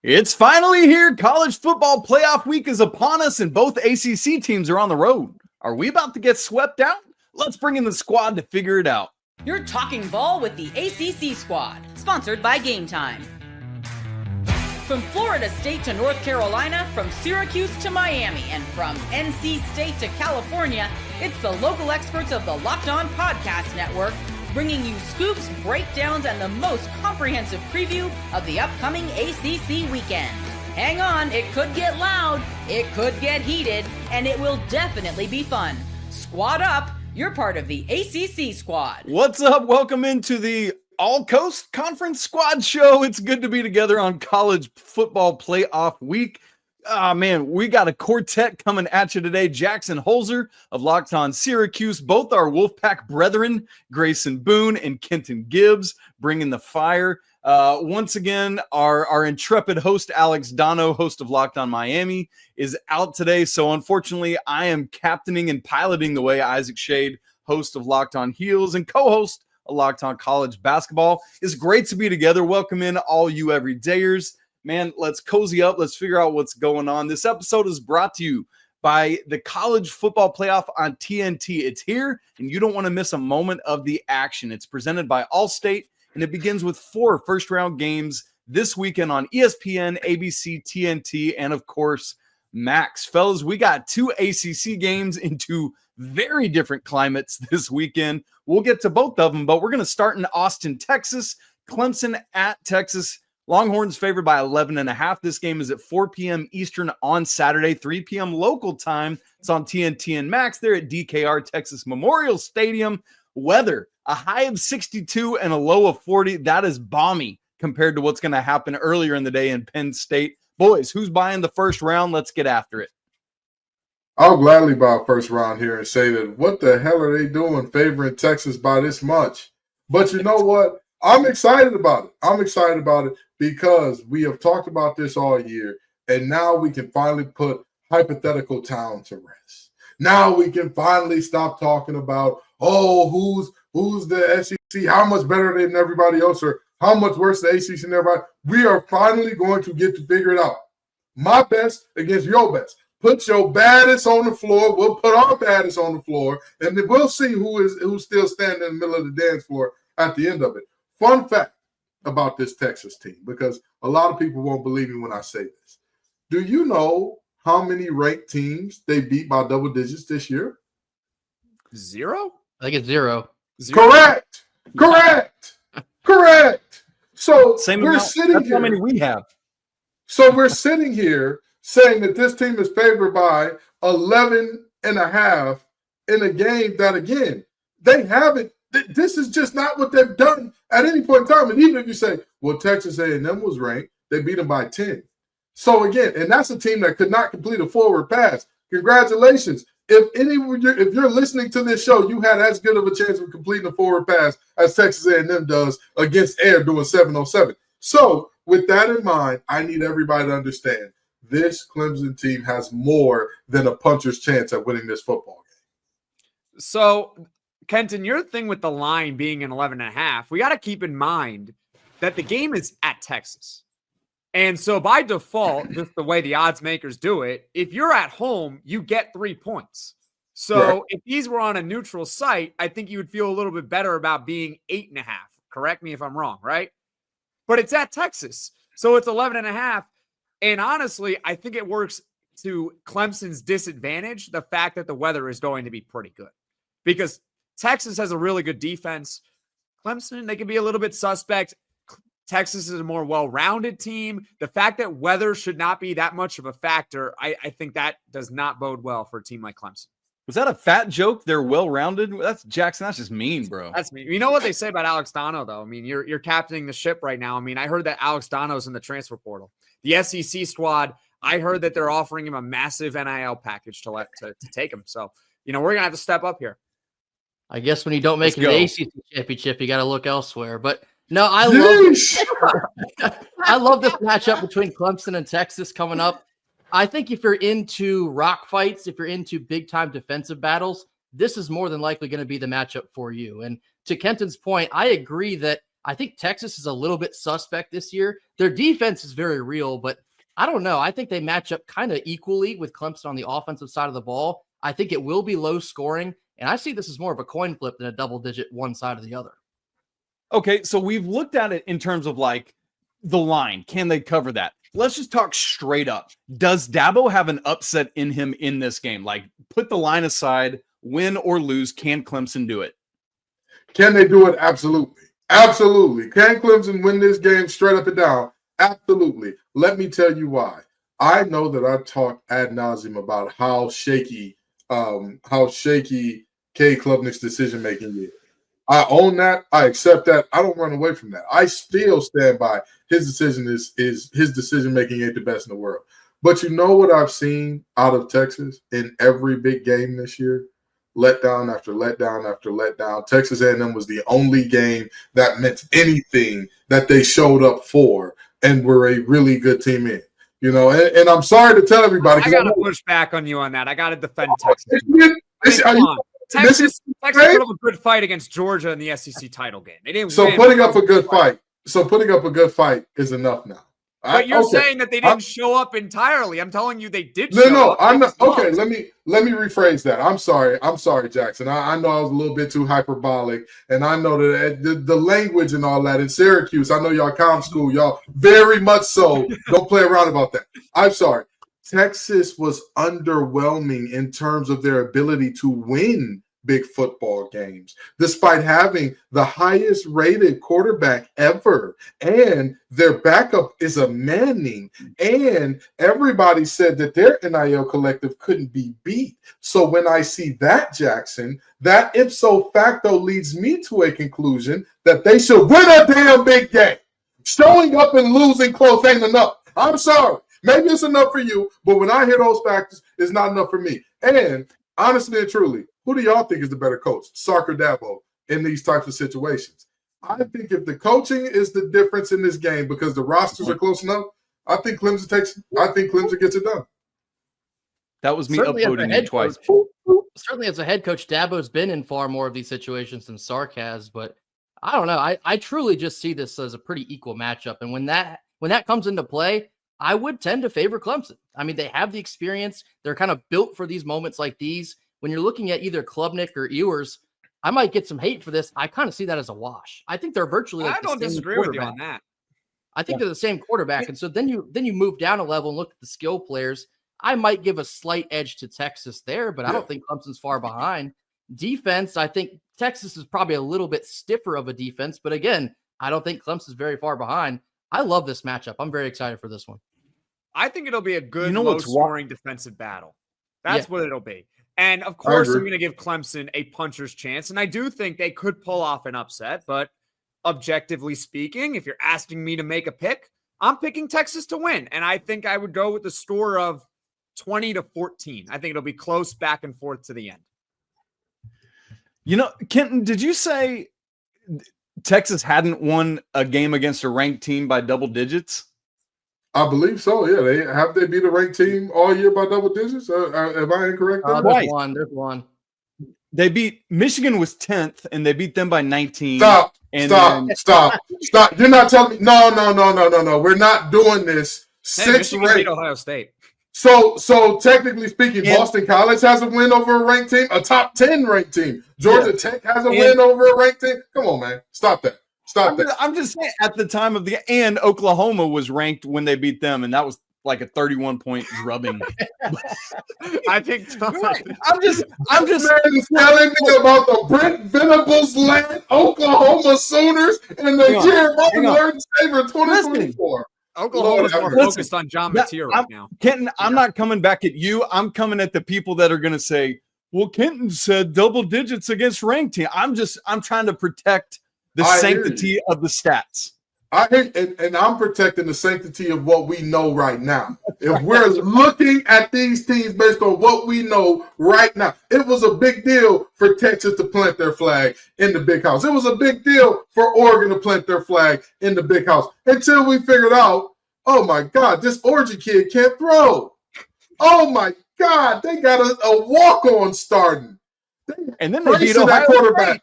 It's finally here. College football playoff week is upon us, and both ACC teams are on the road. Are we about to get swept out? Let's bring in the squad to figure it out. You're talking ball with the ACC Squad, sponsored by Game Time. From Florida State to North Carolina, from Syracuse to Miami, and from NC State to California, it's the local experts of the Locked On Podcast Network, bringing you scoops, breakdowns, and the most comprehensive preview of the upcoming ACC weekend. Hang on, it could get loud, it could get heated, and it will definitely be fun. Squad up, you're part of the ACC Squad. What's up? Welcome into the All Coast Conference Squad Show. It's good to be together on college football playoff week. Man, we got a quartet coming at you today. Jackson Holzer of Locked On Syracuse, both our Wolfpack brethren, Grayson Boone and Kenton Gibbs, bringing the fire. Once again, our intrepid host, Alex Donno, host of Locked On Miami, is out today. So unfortunately, I am captaining and piloting the way. Isaac Shade, host of Locked On Heels and co-host of Locked On College Basketball. It's great to be together. Welcome in all you everydayers. Man, let's cozy up. Let's figure out what's going on. This episode is brought to you by the College Football Playoff on TNT. It's here, and you don't want to miss a moment of the action. It's presented by Allstate, and it begins with 4 first-round games this weekend on ESPN, ABC, TNT, and, of course, Max. Fellas, we got 2 ACC games in 2 very different climates this weekend. We'll get to both of them, but we're going to start in Austin, Texas. Clemson at Texas. Longhorns favored by 11.5. This game is at 4 p.m. Eastern on Saturday, 3 p.m. local time. It's on TNT and Max. They're at DKR Texas Memorial Stadium. Weather, a high of 62 and a low of 40. That is balmy compared to what's going to happen earlier in the day in Penn State. Boys, who's buying the first round? Let's get after it. I'll gladly buy a first round here and say that what the hell are they doing favoring Texas by this much? But you know what? I'm excited about it. I'm excited about it because we have talked about this all year, and now we can finally put hypothetical town to rest. Now we can finally stop talking about, who's the SEC, how much better than everybody else, or how much worse the ACC than everybody. We are finally going to get to figure it out. My best against your best. Put your baddest on the floor. We'll put our baddest on the floor, and then we'll see who's still standing in the middle of the dance floor at the end of it. Fun fact about this Texas team, because a lot of people won't believe me when I say this. Do you know how many ranked teams they beat by double digits this year? 0? I think it's 0. Correct. Correct. So Same we're amount. sitting That's here. how many we have. So we're sitting here saying that this team is favored by 11.5 in a game that, again, they haven't. This is just not what they've done at any point in time. And even if you say, well, Texas A&M was ranked, they beat them by 10. So, again, and that's a team that could not complete a forward pass. Congratulations. If you're listening to this show, you had as good of a chance of completing a forward pass as Texas A&M does against Air doing 707. So, with that in mind, I need everybody to understand this Clemson team has more than a puncher's chance at winning this football game. So, Kenton, your thing with the line being an 11.5, we got to keep in mind that the game is at Texas. And so by default, just the way the odds makers do it, if you're at home, you get 3 points. So If these were on a neutral site, I think you would feel a little bit better about being 8.5. Correct me if I'm wrong, right? But it's at Texas. So it's 11.5. And honestly, I think it works to Clemson's disadvantage, the fact that the weather is going to be pretty good. Because Texas has a really good defense. Clemson, they can be a little bit suspect. Texas is a more well-rounded team. The fact that weather should not be that much of a factor, I think that does not bode well for a team like Clemson. Was that a fat joke? They're well-rounded? That's Jackson. That's just mean, bro. That's mean. You know what they say about Alex Donno, though? I mean, you're captaining the ship right now. I mean, I heard that Alex Donno's in the transfer portal. The SEC squad, I heard that they're offering him a massive NIL package to take him. So, we're going to have to step up here. I guess when you don't make it to the ACC championship, you got to look elsewhere. But no, I love this matchup between Clemson and Texas coming up. I think if you're into rock fights, if you're into big time defensive battles, this is more than likely going to be the matchup for you. And to Kenton's point, I agree that I think Texas is a little bit suspect this year. Their defense is very real, but I don't know. I think they match up kind of equally with Clemson on the offensive side of the ball. I think it will be low scoring, and I see this as more of a coin flip than a double-digit one side or the other. Okay, so we've looked at it in terms of like the line. Can they cover that? Let's just talk straight up. Does Dabo have an upset in him in this game? Like, put the line aside, win or lose, can Clemson do it? Can they do it? Absolutely. Absolutely. Can Clemson win this game straight up and down? Absolutely. Let me tell you why. I know that I've talked ad nauseum about how shaky K. Klubnik's decision-making is. I own that. I accept that. I don't run away from that. I still stand by his decision is his decision-making ain't the best in the world. But you know what I've seen out of Texas in every big game this year? Letdown after letdown after letdown. Texas A&M was the only game that meant anything that they showed up for and were a really good team in. You know, and I'm sorry to tell everybody. I got to push back on you on that. I got to defend Texas. Texas put up a good fight against Georgia in the SEC title game. They didn't win. Putting up a good fight. So putting up a good fight is enough now. But you're saying that they didn't show up entirely. I'm telling you they did show up. No, I'm not. Okay, let me rephrase that. I'm sorry, Jackson. I know I was a little bit too hyperbolic, and I know that the language and all that in Syracuse, I know y'all comm school, y'all very much so. Don't play around about that. I'm sorry. Texas was underwhelming in terms of their ability to win big football games, despite having the highest rated quarterback ever. And their backup is a Manning. And everybody said that their NIL collective couldn't be beat. So when I see that, Jackson, that ipso facto leads me to a conclusion that they should win a damn big game. Showing up and losing close ain't enough. I'm sorry. Maybe it's enough for you, but when I hear those factors, it's not enough for me. And honestly and truly, who do y'all think is the better coach, Sark or Dabo, in these types of situations? I think if the coaching is the difference in this game because the rosters are close enough, I think Clemson gets it done. That was me upvoting you twice. Certainly as a head coach, Dabo's been in far more of these situations than Sark has, but I don't know. I truly just see this as a pretty equal matchup. And when that comes into play, I would tend to favor Clemson. I mean, they have the experience. They're kind of built for these moments like these. When you're looking at either Klubnik or Ewers, I might get some hate for this. I kind of see that as a wash. I think they're virtually like I don't disagree with you on that. I think they're the same quarterback. And so then you move down a level and look at the skill players. I might give a slight edge to Texas there, but I don't think Clemson's far behind. Defense, I think Texas is probably a little bit stiffer of a defense, but again, I don't think Clemson's very far behind. I love this matchup. I'm very excited for this one. I think it'll be a good low-scoring defensive battle. That's what it'll be. And, of course, I'm going to give Clemson a puncher's chance. And I do think they could pull off an upset. But objectively speaking, if you're asking me to make a pick, I'm picking Texas to win. And I think I would go with the score of 20-14. I think it'll be close back and forth to the end. You know, Kenton, did you say Texas hadn't won a game against a ranked team by double digits? I believe so. Yeah, they beat a ranked team all year by double digits. Am I incorrect? There's one. They beat Michigan was 10th, and they beat them by 19. Stop. You're not telling me. No. We're not doing this. Michigan beat Ohio State. So technically speaking, Boston College has a win over a ranked team, a top 10 ranked team. Georgia Tech has a win over a ranked team. Come on, man. Stop that. I'm just saying at the time of and Oklahoma was ranked when they beat them, and that was like a 31-point drubbing. I think I'm just telling me about the Brent Venables led Oklahoma Sooners and the Jared Martin favorite 2024. Oklahoma's more focused on John Mateer right now. Kenton, I'm not coming back at you. I'm coming at the people that are going to say, well, Kenton said double digits against ranked team. I'm trying to protect the sanctity of the stats. And I'm protecting the sanctity of what we know right now. If we're looking at these teams based on what we know right now, it was a big deal for Texas to plant their flag in the Big House. It was a big deal for Oregon to plant their flag in the Big House until we figured out, oh my God, this Orgy kid can't throw. Oh my God, they got a walk-on starting. And then they beat Ohio quarterback. State.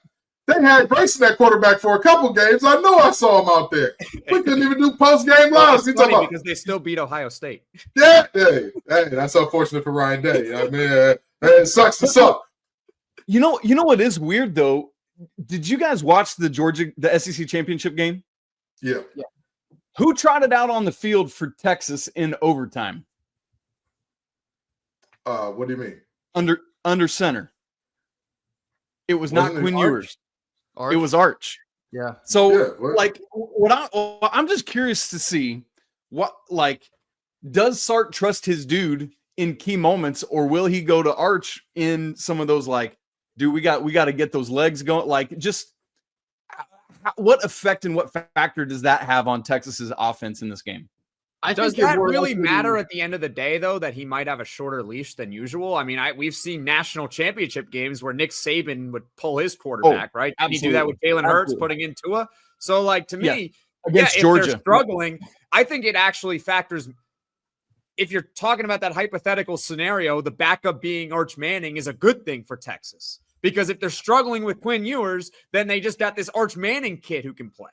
They had Grayson at quarterback for a couple games. I know I saw him out there. We couldn't even do post-game lives. It's funny because they still beat Ohio State. Yeah, hey, that's unfortunate for Ryan Day. I mean, it sucks to suck. You know what is weird though? Did you guys watch the SEC championship game? Yeah. Who trotted out on the field for Texas in overtime? What do you mean? Under center. It was not Quinn Ewers. It was Arch. Yeah. So I'm just curious to see does Sark trust his dude in key moments, or will he go to Arch in some of those we got to get those legs going? Just what effect and what factor does that have on Texas's offense in this game? Does that really matter at the end of the day, though, that he might have a shorter leash than usual? I mean, we've seen national championship games where Nick Saban would pull his quarterback, right? Did he do that with Jalen Hurts putting in Tua? So, to me, against if Georgia, they're struggling, I think it actually factors. If you're talking about that hypothetical scenario, the backup being Arch Manning is a good thing for Texas. Because if they're struggling with Quinn Ewers, then they just got this Arch Manning kid who can play.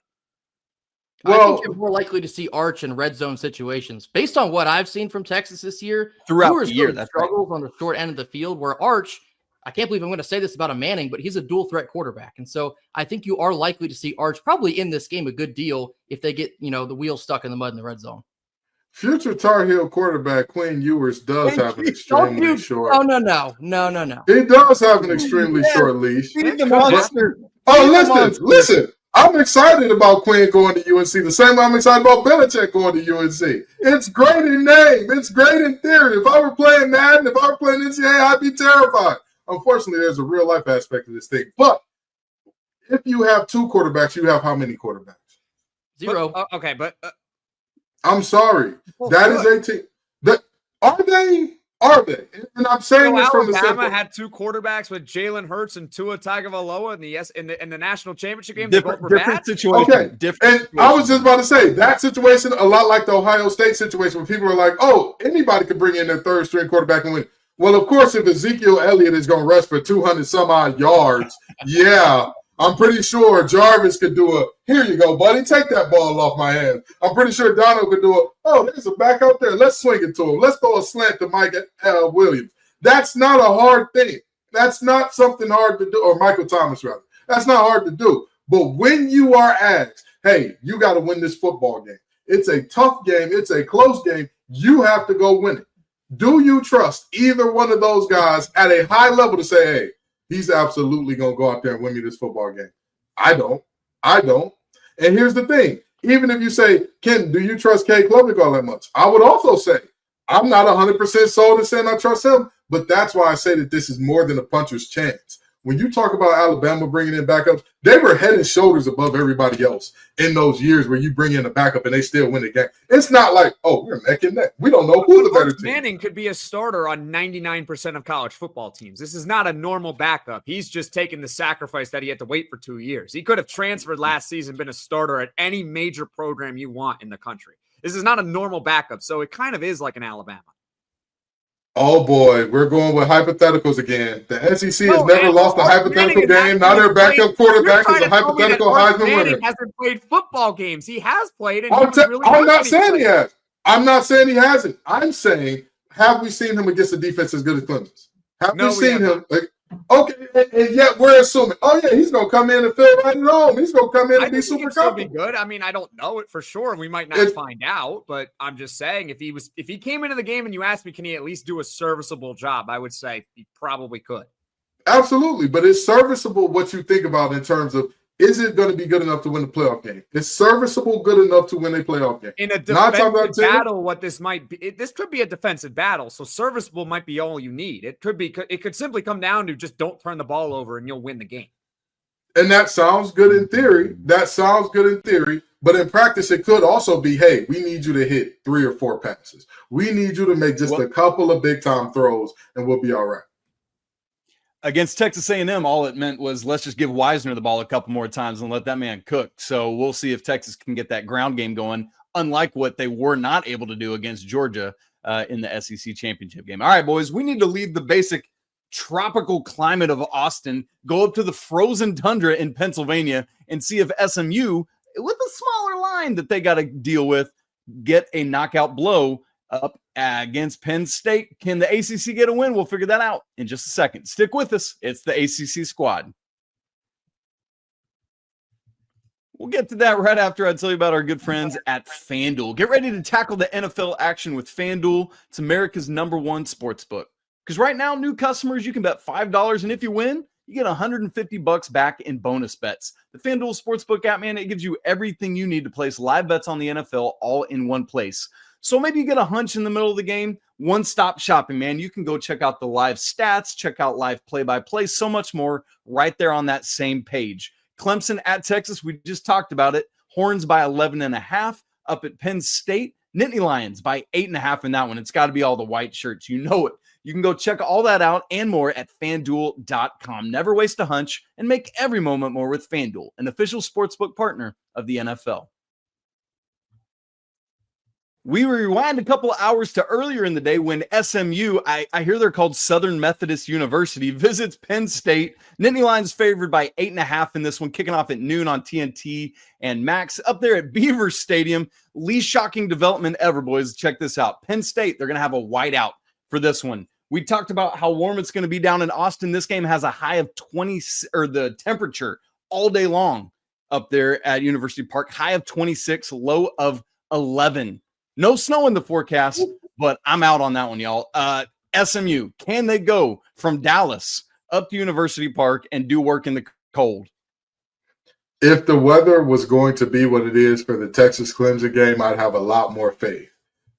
Well, I think you're more likely to see Arch in red zone situations. Based on what I've seen from Texas this year, throughout Ewers the year, really struggles on the short end of the field, where Arch, I can't believe I'm going to say this about a Manning, but he's a dual threat quarterback. And so I think you are likely to see Arch probably in this game a good deal if they get, the wheels stuck in the mud in the red zone. Future Tar Heel quarterback Quinn Ewers does have an extremely short. No. He does have an extremely short leash. He's the monster. Listen. I'm excited about Quinn going to UNC. The same way I'm excited about Belichick going to UNC. It's great in name. It's great in theory. If I were playing Madden, if I were playing NCAA, I'd be terrified. Unfortunately, there's a real life aspect of this thing. But if you have two quarterbacks, you have how many quarterbacks? Zero. But I'm sorry. That is a team. Are they? And I'm saying this from the Alabama had two quarterbacks with Jalen Hurts and Tua Tagovailoa in the national championship game. Different situation. Okay. I was just about to say that situation, a lot like the Ohio State situation, where people are like, "Oh, anybody could bring in their third string quarterback and win." Well, of course, if Ezekiel Elliott is going to rush for 200 some odd yards, yeah. I'm pretty sure Jarvis could do here you go, buddy. Take that ball off my hand. I'm pretty sure Donno could do there's a back out there. Let's swing it to him. Let's throw a slant to Mike Williams. That's not a hard thing. That's not something hard to do, or Michael Thomas, rather. That's not hard to do. But when you are asked, hey, you got to win this football game. It's a tough game. It's a close game. You have to go win it. Do you trust either one of those guys at a high level to say, hey, he's absolutely going to go out there and win me this football game? I don't. And here's the thing. Even if you say, Ken, do you trust Cade Klubnik all that much? I would also say, I'm not 100% sold in saying I trust him, but that's why I say that this is more than a puncher's chance. When you talk about Alabama bringing in backups, they were head and shoulders above everybody else in those years where you bring in a backup and they still win the game. It's not like, we're neck and neck. We don't know who the better team. Manning could be a starter on 99% of college football teams. This is not a normal backup. He's just taken the sacrifice that he had to wait for 2 years. He could have transferred last season, been a starter at any major program you want in the country. This is not a normal backup, so it kind of is like an Alabama. Oh, boy, we're going with hypotheticals again. The SEC has never lost a hypothetical game. Now their backup quarterback is a hypothetical Heisman winner. He hasn't played football games. He has played. And I'm not saying he has. I'm not saying he hasn't. I'm saying, have we seen him against a defense as good as Clemson's? Have we seen him? Okay, and yet we're assuming, he's going to come in and feel right at home. He's going to come in and be super confident. Be good. I mean, I don't know it for sure. We might not find out, but I'm just saying if he came into the game and you asked me, can he at least do a serviceable job? I would say he probably could. Absolutely, but it's serviceable what you think about in terms of, is it going to be good enough to win the playoff game? Is serviceable good enough to win a playoff game? In a defensive battle, what this might be, this could be a defensive battle, so serviceable might be all you need. It could simply come down to just don't turn the ball over and you'll win the game. And that sounds good in theory. But in practice, it could also be, hey, we need you to hit 3 or 4 passes. We need you to make just a couple of big-time throws, and we'll be all right. Against Texas A&M, all it meant was let's just give Wisner the ball a couple more times and let that man cook. So we'll see if Texas can get that ground game going, unlike what they were not able to do against Georgia in the SEC championship game. All right, boys, we need to leave the basic tropical climate of Austin, go up to the frozen tundra in Pennsylvania and see if SMU, with a smaller line that they got to deal with, get a knockout blow up against Penn State. Can the ACC get a win? We'll figure that out in just a second. Stick with us. It's the ACC Squad. We'll get to that right after I tell you about our good friends at FanDuel. Get ready to tackle the NFL action with FanDuel. It's America's #1 sportsbook. Because right now, new customers, you can bet $5, and if you win, you get $150 back in bonus bets. The FanDuel Sportsbook app, man, it gives you everything you need to place live bets on the NFL all in one place. So maybe you get a hunch in the middle of the game. One-stop shopping, man. You can go check out the live stats, check out live play-by-play, so much more right there on that same page. Clemson at Texas, we just talked about it. Horns by 11.5. Up at Penn State, Nittany Lions by 8.5 in that one. It's got to be all the white shirts. You know it. You can go check all that out and more at FanDuel.com. Never waste a hunch and make every moment more with FanDuel, an official sportsbook partner of the NFL. We rewind a couple of hours to earlier in the day when SMU, I hear they're called Southern Methodist University, visits Penn State. Nittany Lions favored by 8.5 in this one, kicking off at noon on TNT and Max. Up there at Beaver Stadium, least shocking development ever, boys. Check this out. Penn State, they're going to have a whiteout for this one. We talked about how warm it's going to be down in Austin. This game has a high of 20, or the temperature all day long up there at University Park. High of 26, low of 11. No snow in the forecast, but I'm out on that one, y'all. SMU, can they go from Dallas up to University Park and do work in the cold? If the weather was going to be what it is for the Texas Clemson game, I'd have a lot more faith.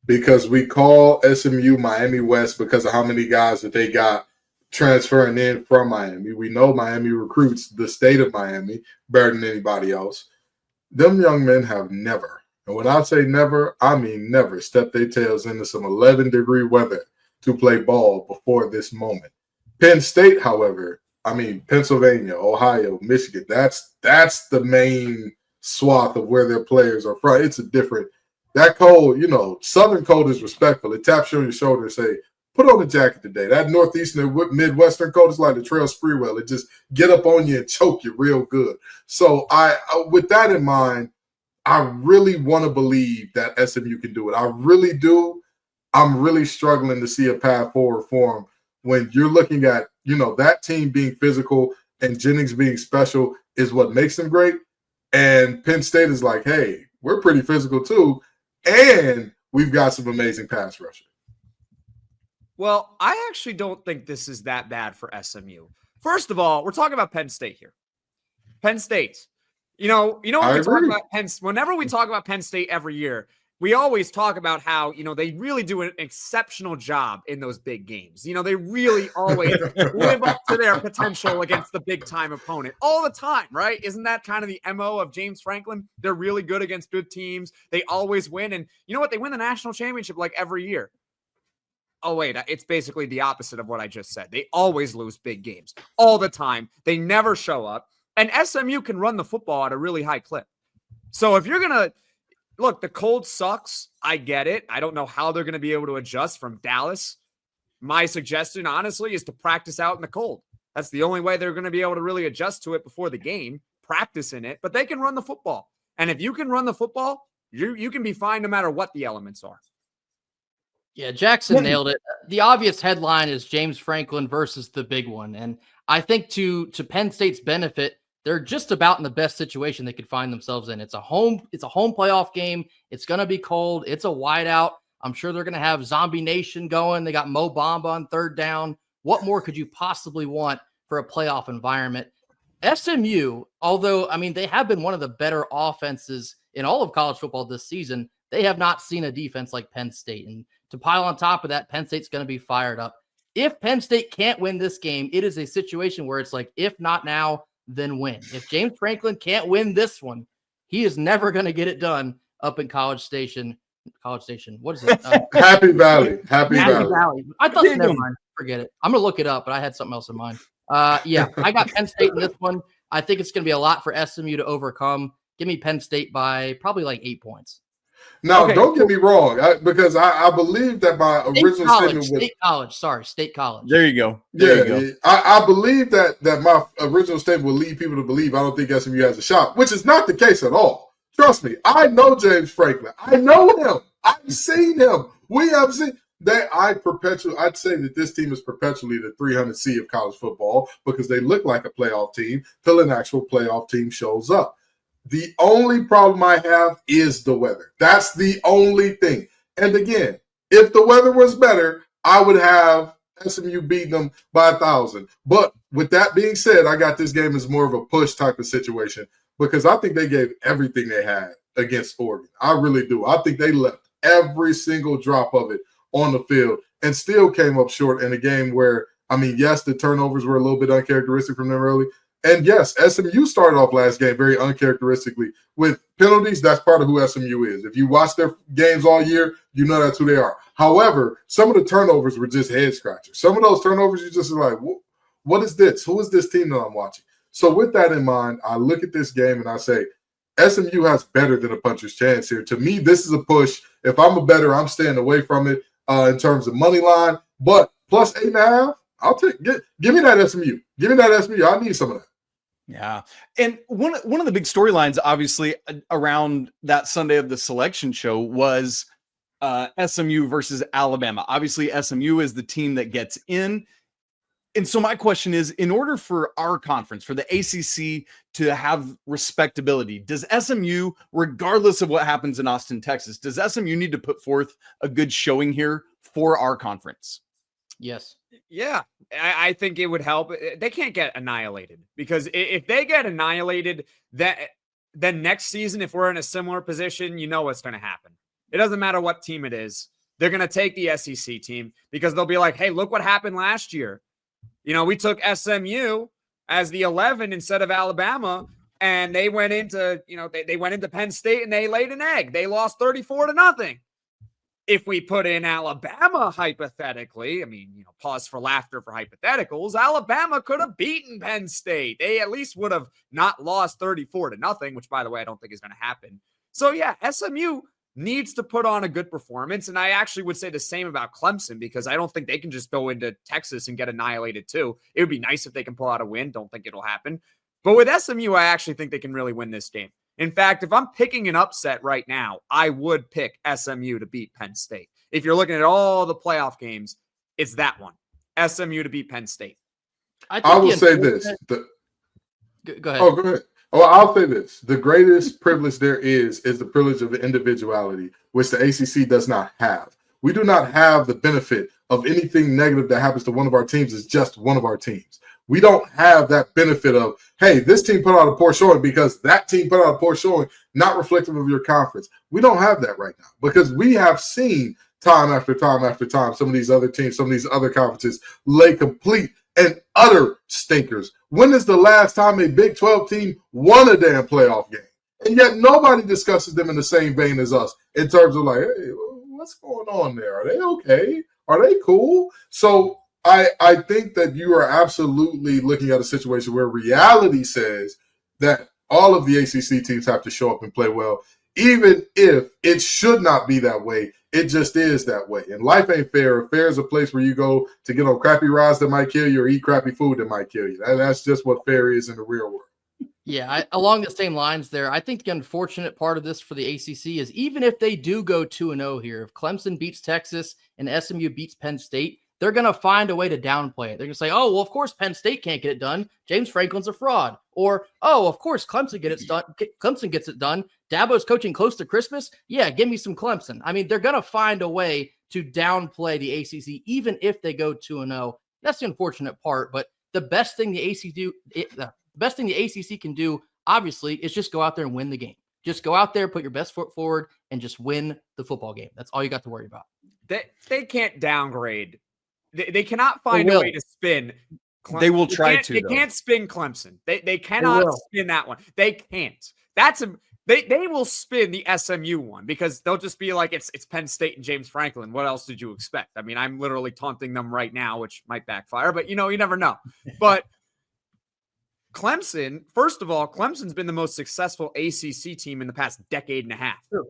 Because we call SMU Miami West because of how many guys that they got transferring in from Miami. We know Miami recruits the state of Miami better than anybody else. Them young men have never, and when I say never, I mean never, stepped their tails into some 11-degree weather to play ball before this moment. Penn State, however, Pennsylvania, Ohio, Michigan, that's the main swath of where their players are from. It's a different – that cold, Southern cold is respectful. It taps you on your shoulder and say, put on a jacket today. That Northeastern and Midwestern cold is like the Trail Spreewell. It just get up on you and choke you real good. So I with that in mind, I really want to believe that SMU can do it. I really do. I'm really struggling to see a path forward for them when you're looking at, that team being physical and Jennings being special is what makes them great. And Penn State is like, hey, we're pretty physical too. And we've got some amazing pass rushers. Well, I actually don't think this is that bad for SMU. First of all, we're talking about Penn State here. Penn State. When we talk about whenever we talk about Penn State every year, we always talk about how, they really do an exceptional job in those big games. They really always live up to their potential against the big-time opponent all the time, right? Isn't that kind of the MO of James Franklin? They're really good against good teams. They always win. And you know what? They win the national championship like every year. Oh, wait, it's basically the opposite of what I just said. They always lose big games all the time. They never show up. And SMU can run the football at a really high clip. So if you're going to look, the cold sucks. I get it. I don't know how they're going to be able to adjust from Dallas. My suggestion, honestly, is to practice out in the cold. That's the only way they're going to be able to really adjust to it before the game, practice in it. But they can run the football. And if you can run the football, you can be fine no matter what the elements are. Yeah, Jackson nailed it. The obvious headline is James Franklin versus the big one. And I think to Penn State's benefit, they're just about in the best situation they could find themselves in. It's a home playoff game. It's going to be cold. It's a whiteout. I'm sure they're going to have Zombie Nation going. They got Mo Bamba on third down. What more could you possibly want for a playoff environment? SMU, although, they have been one of the better offenses in all of college football this season, they have not seen a defense like Penn State. And to pile on top of that, Penn State's going to be fired up. If Penn State can't win this game, it is a situation where it's like, if not now, then when. If James Franklin can't win this one, he is never going to get it done up in College Station. What is it? Happy Valley. Happy Valley. I thought, never mind. Forget it. I'm going to look it up, but I had something else in mind. Yeah, I got Penn State in this one. I think it's going to be a lot for SMU to overcome. Give me Penn State by probably like 8 points. Now, Okay, don't get me wrong, because I believe that my original statement was State college. there you go. There you go. Yeah, I believe that my original statement will lead people to believe I don't think SMU has a shot, which is not the case at all. Trust me, I know James Franklin. I know him. I've seen him. We have seen that. I'd say that this team is perpetually the 300C of college football because they look like a playoff team till an actual playoff team shows up. The only problem I have is the weather. That's the only thing. And again, if the weather was better, I would have SMU beating them by 1,000. But with that being said, I got this game as more of a push type of situation because I think they gave everything they had against Oregon. I really do. I think they left every single drop of it on the field and still came up short in a game where, yes, the turnovers were a little bit uncharacteristic from them early. And yes, SMU started off last game very uncharacteristically with penalties. That's part of who SMU is. If you watch their games all year, you know that's who they are. However, some of the turnovers were just head scratchers. Some of those turnovers, you just like, what is this? Who is this team that I'm watching? So with that in mind, I look at this game and I say, SMU has better than a puncher's chance here. To me, this is a push. If I'm a bettor, I'm staying away from it in terms of money line. But plus 8.5, I'll take. Give me that SMU. Give me that SMU. I need some of that. Yeah. And one of the big storylines, obviously, around that Sunday of the selection show was SMU versus Alabama. Obviously, SMU is the team that gets in. And so my question is, in order for our conference, for the ACC to have respectability, does SMU, regardless of what happens in Austin, Texas, does SMU need to put forth a good showing here for our conference? Yes. Yeah, I think it would help. They can't get annihilated because if they get annihilated, then next season, if we're in a similar position, you know what's going to happen. It doesn't matter what team it is. They're going to take the SEC team because they'll be like, hey, look what happened last year. We took SMU as the 11 instead of Alabama, and they went into, they went into Penn State and they laid an egg. They lost 34-0. If we put in Alabama, hypothetically, pause for laughter for hypotheticals, Alabama could have beaten Penn State. They at least would have not lost 34-0, which, by the way, I don't think is going to happen. So, yeah, SMU needs to put on a good performance. And I actually would say the same about Clemson because I don't think they can just go into Texas and get annihilated too. It would be nice if they can pull out a win. Don't think it'll happen. But with SMU, I actually think they can really win this game. In fact, if I'm picking an upset right now, I would pick SMU to beat Penn State. If you're looking at all the playoff games, it's that one. SMU to beat Penn State. I will say this. Go ahead. Oh, go ahead. Oh, I'll say this. The greatest privilege there is the privilege of individuality, which the ACC does not have. We do not have the benefit of anything negative that happens to one of our teams is just one of our teams. We don't have that benefit of, hey, this team put out a poor showing because that team put out a poor showing, not reflective of your conference. We don't have that right now because we have seen time after time after time some of these other teams, some of these other conferences lay complete and utter stinkers. When is the last time a Big 12 team won a damn playoff game? And yet nobody discusses them in the same vein as us in terms of like, hey, what's going on there? Are they okay? Are they cool? So I think that you are absolutely looking at a situation where reality says that all of the ACC teams have to show up and play well, even if it should not be that way. It just is that way. And life ain't fair. Fair is a place where you go to get on crappy rides that might kill you or eat crappy food that might kill you. That's just what fair is in the real world. Yeah, along the same lines there, I think the unfortunate part of this for the ACC is even if they do go 2-0 here, if Clemson beats Texas and SMU beats Penn State, they're going to find a way to downplay it. They're going to say, oh, well, of course, Penn State can't get it done. James Franklin's a fraud. Or, oh, of course, Clemson gets it done. Dabo's coaching close to Christmas. Yeah, give me some Clemson. They're going to find a way to downplay the ACC, even if they go 2-0. That's the unfortunate part. But the best thing the ACC can do, obviously, is just go out there and win the game. Just go out there, put your best foot forward, and just win the football game. That's all you got to worry about. They can't downgrade. They cannot find a way to spin Clemson. They will try to. They can't spin Clemson. They cannot spin that one. They can't. They will spin the SMU one because they'll just be like, it's Penn State and James Franklin. What else did you expect? I'm literally taunting them right now, which might backfire, but you never know. But Clemson, first of all, Clemson's been the most successful ACC team in the past decade and a half. True.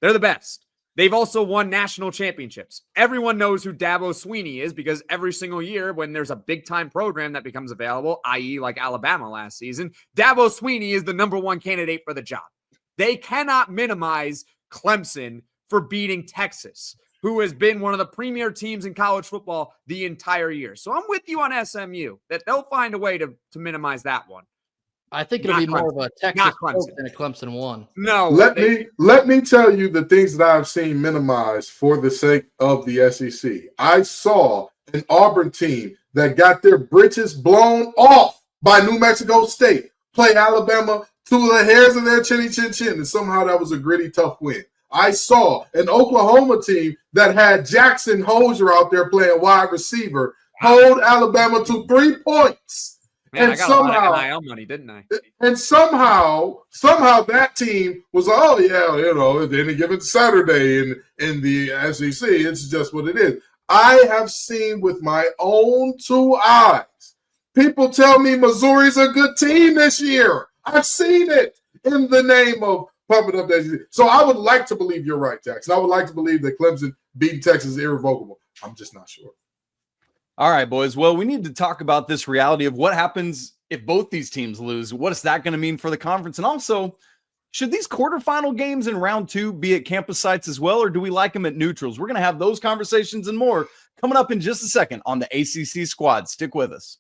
They're the best. They've also won national championships. Everyone knows who Dabo Swinney is because every single year when there's a big-time program that becomes available, i.e. like Alabama last season, Dabo Swinney is the number one candidate for the job. They cannot minimize Clemson for beating Texas, who has been one of the premier teams in college football the entire year. So I'm with you on SMU, that they'll find a way to minimize that one. I think it'll be more of a Texas than a Clemson one. No. Let me tell you the things that I've seen minimized for the sake of the SEC. I saw an Auburn team that got their britches blown off by New Mexico State play Alabama to the hairs of their chinny chin chin, and somehow that was a gritty, tough win. I saw an Oklahoma team that had Jackson Hosier out there playing wide receiver hold Alabama to 3 points. Man, and I got somehow, a lot of NIL money, didn't I? And somehow that team was, oh yeah, any given Saturday in the SEC, it's just what it is. I have seen with my own 2 eyes. People tell me Missouri's a good team this year. I've seen it in the name of pumping up the SEC. So I would like to believe you're right, Jackson. I would like to believe that Clemson beating Texas is irrevocable. I'm just not sure. All right, boys. Well, we need to talk about this reality of what happens if both these teams lose. What is that going to mean for the conference? And also, should these quarterfinal games in round 2 be at campus sites as well, or do we like them at neutrals? We're going to have those conversations and more coming up in just a second on the ACC Squad. Stick with us.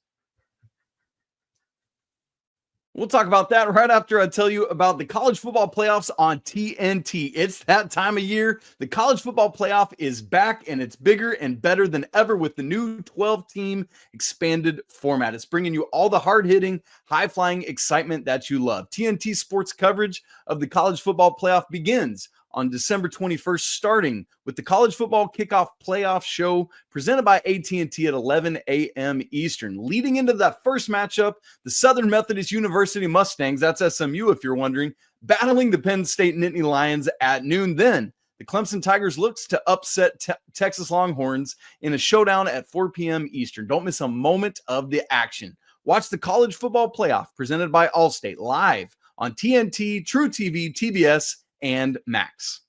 We'll talk about that right after I tell you about the college football playoffs on TNT. It's that time of year. The college football playoff is back, and it's bigger and better than ever with the new 12-team expanded format. It's bringing you all the hard-hitting, high-flying excitement that you love. TNT Sports coverage of the college football playoff begins on December 21st, starting with the college football kickoff playoff show presented by AT&T at 11 a.m. Eastern. Leading into that first matchup, the Southern Methodist University Mustangs, that's SMU if you're wondering, battling the Penn State Nittany Lions at noon. Then the Clemson Tigers looks to upset Texas Longhorns in a showdown at 4 p.m. Eastern. Don't miss a moment of the action. Watch the college football playoff presented by Allstate live on TNT, True TV, TBS, and Max.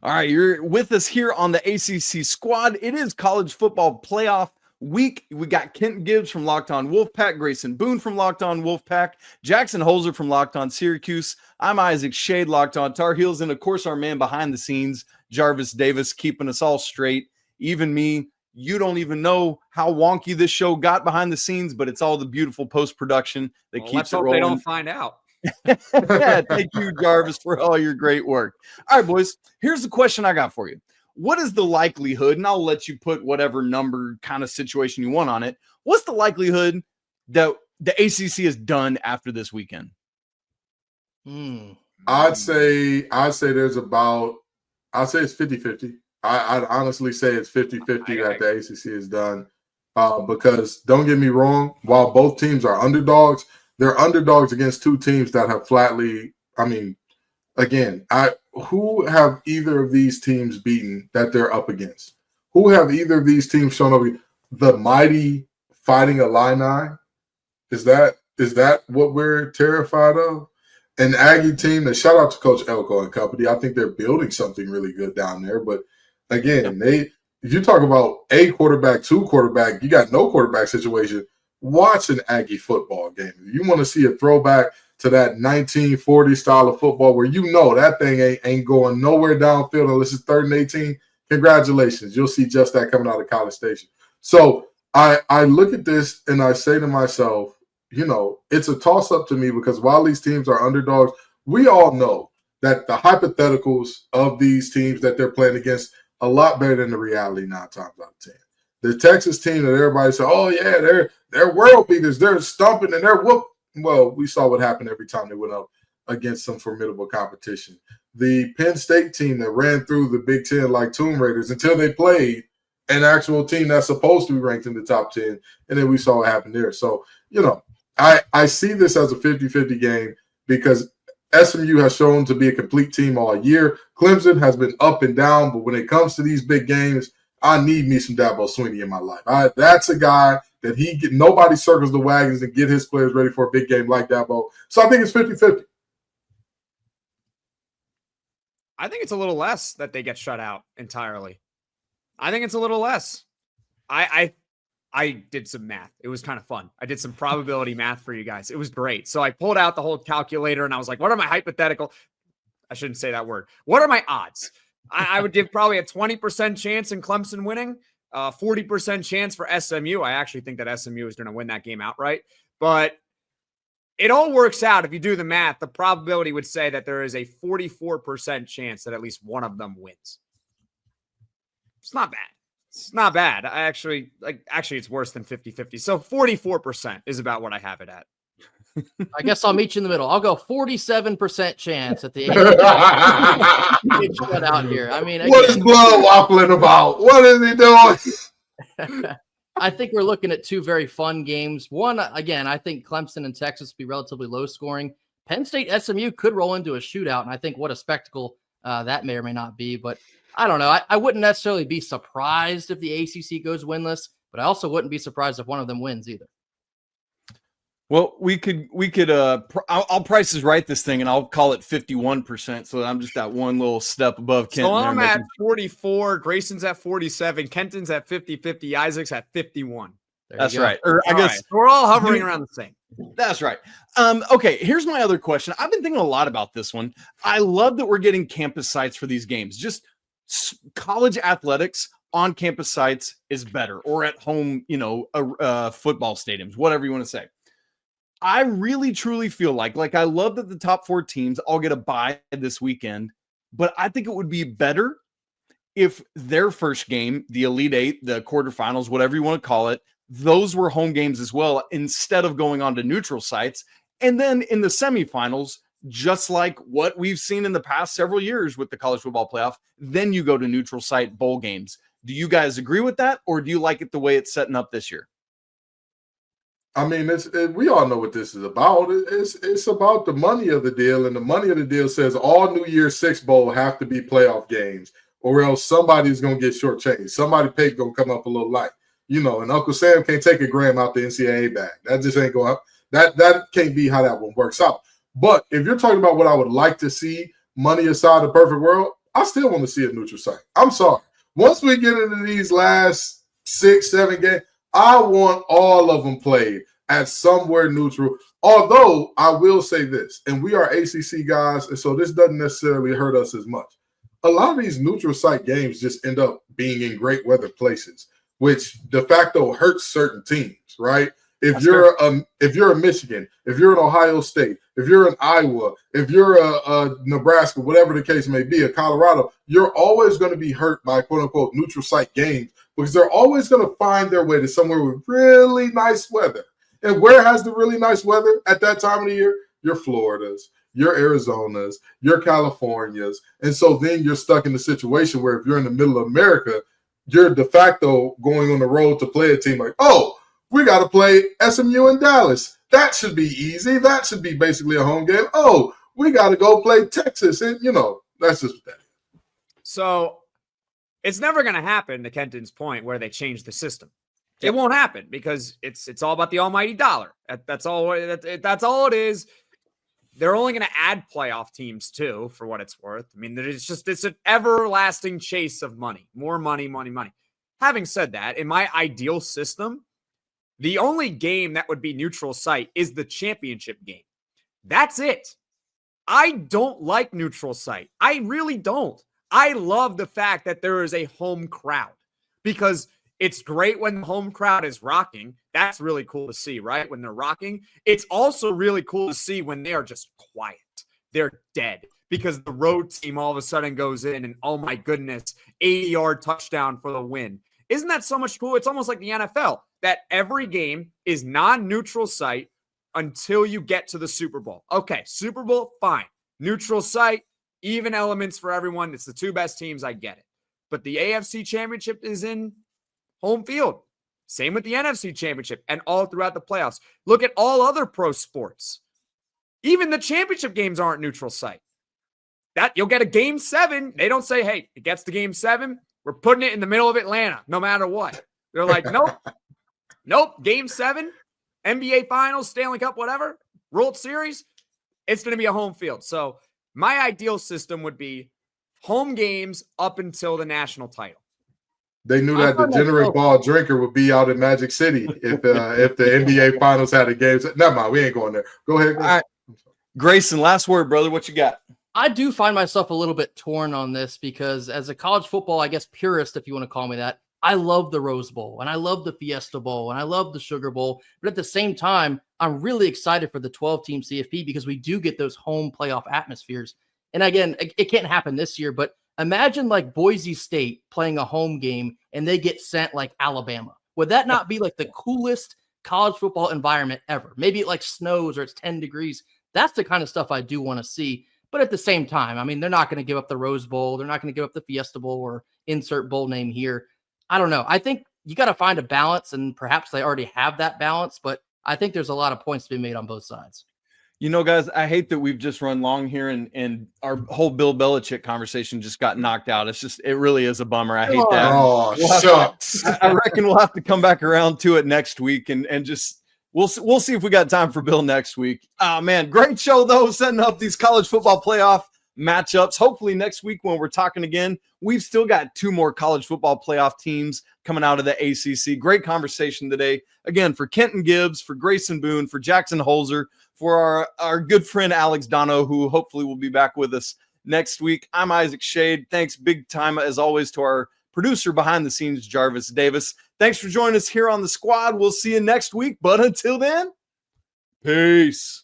All right, you're with us here on the ACC Squad. It is college football playoff week. We got Kent Gibbs from Locked On Wolfpack, Grayson Boone from Locked On Wolfpack, Jackson Holzer from Locked On Syracuse. I'm Isaac Shade, Locked On Tar Heels, and of course our man behind the scenes, Jarvis Davis, keeping us all straight. Even me, you don't even know how wonky this show got behind the scenes, but it's all the beautiful post-production that keeps it rolling. They don't find out. Yeah, thank you, Jarvis, for all your great work. All right, boys, here's the question I got for you. What is the likelihood, and I'll let you put whatever number kind of situation you want on it, what's the likelihood that the ACC is done after this weekend? I'd say there's about, I'd say it's 50-50. I'd honestly say it's 50-50 that the ACC is done. Because don't get me wrong, while both teams are underdogs, they're underdogs against 2 teams that have flatly, who have either of these teams beaten that they're up against? Who have either of these teams shown up? The mighty Fighting Illini? Is that what we're terrified of? An Aggie team, and shout out to Coach Elko and company. I think they're building something really good down there. But again, if you talk about a quarterback, 2 quarterback, you got no quarterback situation. Watch an Aggie football game. If you want to see a throwback to that 1940 style of football where you know that thing ain't going nowhere downfield unless it's 3rd and 18, congratulations. You'll see just that coming out of College Station. So I look at this and I say to myself, it's a toss-up to me because while these teams are underdogs, we all know that the hypotheticals of these teams that they're playing against a lot better than the reality 9 times out of 10. The Texas team that everybody said, oh, yeah, they're world beaters. They're stumping and they're whoop. Well, we saw what happened every time they went up against some formidable competition. The Penn State team that ran through the Big Ten like Tomb Raiders until they played an actual team that's supposed to be ranked in the top 10, and then we saw what happened there. So, I see this as a 50-50 game because SMU has shown to be a complete team all year. Clemson has been up and down, but when it comes to these big games, I need me some Dabo Swinney in my life. That's a guy that nobody circles the wagons and get his players ready for a big game like Dabo. So I think it's 50-50. I think it's a little less that they get shut out entirely. I think it's a little less. I did some math. It was kind of fun. I did some probability math for you guys. It was great. So I pulled out the whole calculator and I was like, what are my hypothetical? I shouldn't say that word. What are my odds? I would give probably a 20% chance in Clemson winning, 40% chance for SMU. I actually think that SMU is going to win that game outright. But it all works out. If you do the math, the probability would say that there is a 44% chance that at least one of them wins. It's not bad. It's not bad. Actually, it's worse than 50-50. So 44% is about what I have it at. I guess I'll meet you in the middle. I'll go 47% chance at the get shut out here. I mean, what is Blood waffling about? What is he doing? I think we're looking at two very fun games. One, again, I think Clemson and Texas will be relatively low scoring. Penn State SMU could roll into a shootout, and I think what a spectacle that may or may not be. But I don't know. I wouldn't necessarily be surprised if the ACC goes winless, but I also wouldn't be surprised if one of them wins either. Well, we could I'll Price is Right this thing, and I'll call it 51%. So I'm just that one little step above Kenton. So I'm at 44. Grayson's at 47. Kenton's at 50-50. Isaac's at 51. That's right. Or I guess we're all hovering around the same. That's right. Okay, here's my other question. I've been thinking a lot about this one. I love that we're getting campus sites for these games. Just college athletics on campus sites is better, or at home, football stadiums, whatever you want to say. I really, truly feel like I love that the top 4 teams all get a bye this weekend, but I think it would be better if their first game, the Elite Eight, the quarterfinals, whatever you want to call it, those were home games as well, instead of going on to neutral sites. And then in the semifinals, just like what we've seen in the past several years with the college football playoff, then you go to neutral site bowl games. Do you guys agree with that, or do you like it the way it's setting up this year? I mean, we all know what this is about. It's about the money of the deal, and the money of the deal says all New Year's Six Bowl have to be playoff games, or else somebody's going to get shortchanged. Somebody pay going to come up a little light, and Uncle Sam can't take a gram out the NCAA bag. That just ain't going up. That can't be how that one works out. But if you're talking about what I would like to see, money aside, the perfect world, I still want to see a neutral site. I'm sorry. Once we get into these last 6-7 games, I want all of them played at somewhere neutral. Although I will say this, and we are ACC guys, and so this doesn't necessarily hurt us as much. A lot of these neutral site games just end up being in great weather places, which de facto hurts certain teams, right? If you're a Michigan, if you're an Ohio State, if you're an Iowa, if you're a Nebraska, whatever the case may be, a Colorado, you're always going to be hurt by quote unquote neutral site games, because they're always going to find their way to somewhere with really nice weather. And where has the really nice weather at that time of the year? Your Floridas, your Arizonas, your Californias. And so then you're stuck in the situation where if you're in the middle of America, you're de facto going on the road to play a team like, oh, we got to play SMU in Dallas. That should be easy. That should be basically a home game. Oh, we got to go play Texas. And, that's just what that is. So it's never going to happen, to Kenton's point, where they change the system. It won't happen because it's all about the almighty dollar. That's all it is. They're only going to add playoff teams too, for what it's worth. I mean, it's an everlasting chase of money, more money, money, money. Having said that, in my ideal system, the only game that would be neutral site is the championship game. That's it. I don't like neutral site. I really don't. I love the fact that there is a home crowd, because it's great when the home crowd is rocking. That's really cool to see, right? When they're rocking. It's also really cool to see when they are just quiet. They're dead, because the road team all of a sudden goes in and, oh my goodness, 80-yard touchdown for the win. Isn't that so much cool? It's almost like the NFL, that every game is non-neutral site until you get to the Super Bowl. Okay, Super Bowl, fine. Neutral site, even elements for everyone. It's the 2 best teams. I get it. But the AFC Championship is in home field. Same with the NFC Championship and all throughout the playoffs. Look at all other pro sports. Even the championship games aren't neutral site. That you'll get a game 7. They don't say, hey, it gets to game 7. We're putting it in the middle of Atlanta, no matter what. They're like, nope, game 7, NBA Finals, Stanley Cup, whatever, World Series, it's going to be a home field. So my ideal system would be home games up until the national title. They knew that degenerate ball drinker would be out in Magic City if the NBA Finals had a game. Never mind, we ain't going there. Go ahead. All right. Grayson, last word, brother. What you got? I do find myself a little bit torn on this because as a college football, I guess, purist, if you want to call me that, I love the Rose Bowl and I love the Fiesta Bowl and I love the Sugar Bowl. But at the same time, I'm really excited for the 12-team CFP because we do get those home playoff atmospheres. And again, it can't happen this year, but imagine like Boise State playing a home game and they get sent like Alabama. Would that not be like the coolest college football environment ever? Maybe it like snows or it's 10 degrees. That's the kind of stuff I do want to see. But at the same time, I mean, they're not going to give up the Rose Bowl. They're not going to give up the Fiesta Bowl or insert bowl name here. I don't know. I think you got to find a balance, and perhaps they already have that balance, but I think there's a lot of points to be made on both sides. You know, guys, I hate that we've just run long here and our whole Bill Belichick conversation just got knocked out. It really is a bummer. I hate that. Oh, shucks. I reckon we'll have to come back around to it next week and just we'll see if we got time for Bill next week. Oh, man, great show, though, setting up these college football playoff matchups. Hopefully next week when we're talking again, we've still got 2 more college football playoff teams coming out of the ACC. Great conversation today. Again, for Kenton Gibbs, for Grayson Boone, for Jackson Holzer, for our good friend Alex Donno, who hopefully will be back with us next week. I'm Isaac Shade. Thanks big time, as always, to our producer behind the scenes, Jarvis Davis. Thanks for joining us here on the squad. We'll see you next week. But until then, peace.